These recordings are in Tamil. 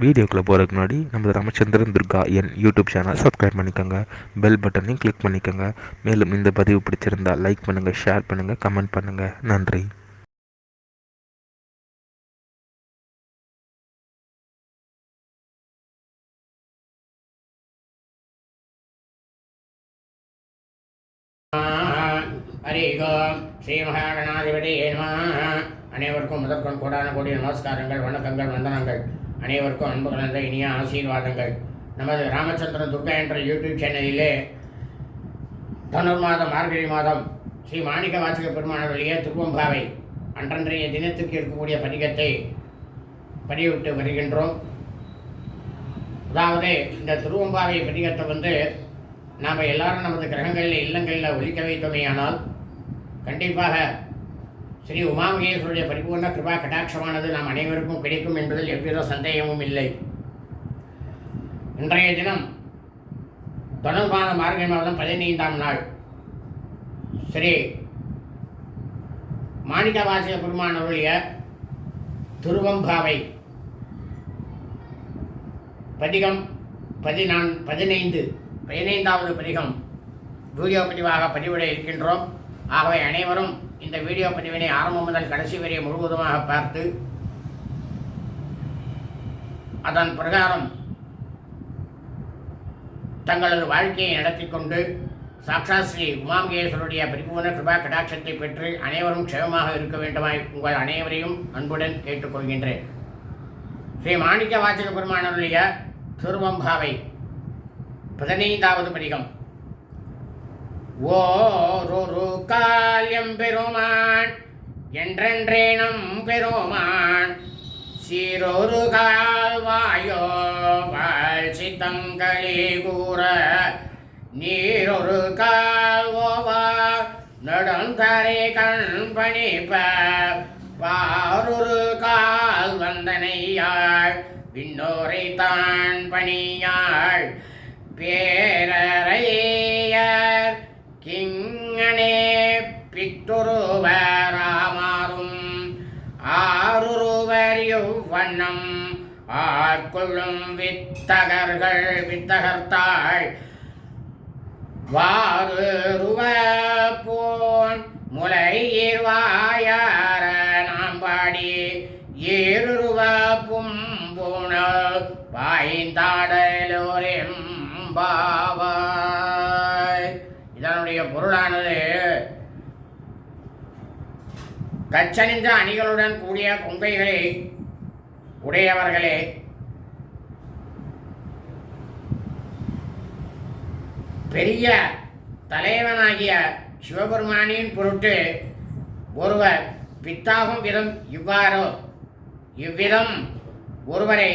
வீடியோக்குள்ளே போகிறதுக்கு முன்னாடி நம்ம ராமச்சந்திரன் துர்கா என் யூடியூப் சேனல் சப்ஸ்கிரைப் பண்ணிக்கோங்க, பெல் பட்டனையும் கிளிக் பண்ணிக்கோங்க. மேலும் இந்த பதிவு பிடிச்சிருந்தால் லைக் பண்ணுங்கள், ஷேர் பண்ணுங்கள், கமெண்ட் பண்ணுங்கள். நன்றி. ஹரி ஓம் ஸ்ரீ மகாகணாதிபதியே நமः. அனைவருக்கும் முதற்கொண்டு கோடான கோடி நமஸ்காரங்கள், வணக்கங்கள், வந்தனங்கள். அனைவருக்கும் அன்பு கலந்த இனிய ஆசீர்வாதங்கள். நமது ராமச்சந்திரன் துர்கா என்ற யூடியூப் சேனலிலே தனுர் மாதம் மார்கழி மாதம் ஸ்ரீ மாணிக்க வாசக பெருமானுடைய திருவம்பாவை அன்றன்றைய தினத்திற்கு இருக்கக்கூடிய பதிகத்தை பதிவிட்டு வருகின்றோம். அதாவது இந்த திருவம்பாவை பதிகத்தை நாம் எல்லாரும் நமது கிரகங்களில் இல்லங்களில் ஒலிக்க வைத்தோமே ஆனால் கண்டிப்பாக ஸ்ரீ உமாமகேஸ்வருடைய பரிபூர்ண கிருபா கடாட்சமானது நாம் அனைவருக்கும் கிடைக்கும் என்பதில் எவ்வித சந்தேகமும் இல்லை. இன்றைய தினம் தனுர் மாதம் மார்கழி மாதம் 15ஆம் நாள் ஸ்ரீ மாணிக்க வாசக பெருமானுடைய திருவம்பாவை பதிகம் 15வது பதிகம் வீடியோ பதிவாக பதிவிட இருக்கின்றோம். ஆகவே அனைவரும் இந்த வீடியோ பதிவினை ஆரம்பம் முதல் கடைசி வரை முழுவதுமாக பார்த்து அதன் பிரகாரம் தங்களது வாழ்க்கையை நடத்தி கொண்டு சாக்ஷாத் ஸ்ரீ உமாமகேஸ்வருடைய பரிபூர்ண கிருபா கடாட்சத்தை பெற்று அனைவரும் க்ஷேமமாக இருக்க வேண்டுமாய் உங்கள் அனைவரையும் அன்புடன் கேட்டுக்கொள்கின்றேன். ஸ்ரீ மாணிக்க வாசக பெருமானுடைய திருவம்பாவை 15வது பதிகம். ஓரொரு கால்யம் பெருமான் என்றென்றேனம் பெருமான் சீரொரு கால்வாயோ வாழ் சித்தங்களே கூற நீரொரு கால்வோவா நடுந்தரை கண் பணிப்ப வாரொரு கால் வந்தனையாள் விண்ணோரை தான் பணியாள் பேரறையர் கிங்கனே பித்துருவராமாறும் ஆருருவர் இவ்வண்ணம் ஆட்கொள்ளும் வித்தகர்த்தாள் வாருருவ போன் முளையீர்வாயார நாம் பாடி ஏருருவ பும்புண பாய்ந்தாடலோரெம் பாவாய். இதனுடைய பொருளானது கச்சணிந்த அணிகளுடன் கூடிய கொங்கைகளை உடையவர்களே, பெரிய தலைவனாகிய சிவபெருமானின் பொருட்டு ஒருவர் பித்தாகும் விதம் இவ்விதம் ஒருவரை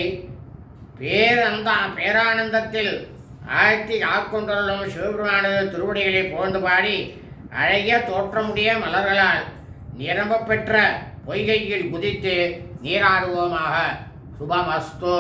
பேரானந்தத்தில் ஆழ்த்தி ஆட்கொண்டுள்ளும் சிவபெருமானது திருவடிகளை புகழ்ந்து பாடி அழகிய தோற்றமுடைய மலர்களால் நிரம்ப பெற்ற பொய்கையில் குதித்து நீராடுவோமாக. சுபமஸ்து.